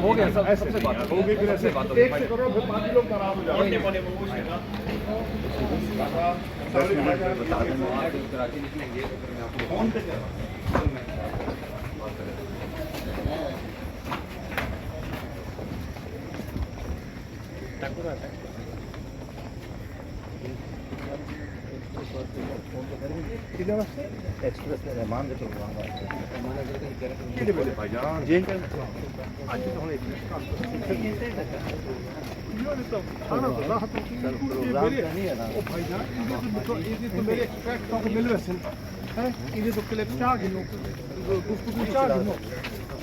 हो गया सबसे बात हो गई, फिर ऐसे बात एक से करो, फिर बाकी लोग नाराज हो जाएंगे। बता दें आप कराची निकलेंगे तो फिर मैं आपको फोन पे एक्सप्रेस में मेहमान के भाईजान जेल का आज तो हम खाना तो राहत प्रोग्राम नहीं है ना ओ भाईजान ये तो मेरे एक्सट्रैक्ट तो मिल रहे हैं ये तो क्लिप चार गिनो गुफ्तगू चार गिनो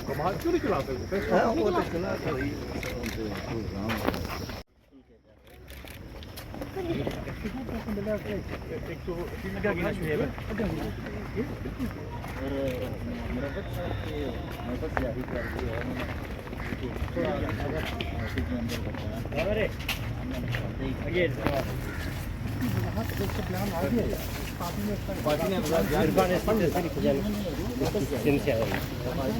कमाल क्यों नहीं चलाते हां वो तो चला सही प्रोग्राम एक तो क्या गिना चाहिए और मुरब्बत साहब के मुरब्बत जारी कर दी है थोड़ा अगर मैसेज में अंदर बताया अरे ये वहां तो कुछ प्लान आ गया है पार्टी ने इरफान से आया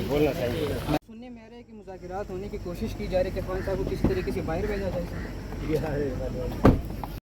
बोलना चाहिए। सुनने में आ रहा है कि मुज़ाकरात होने की कोशिश की जा रही है कि खान साहब को किसी तरीके से बाहर भेजा जाए।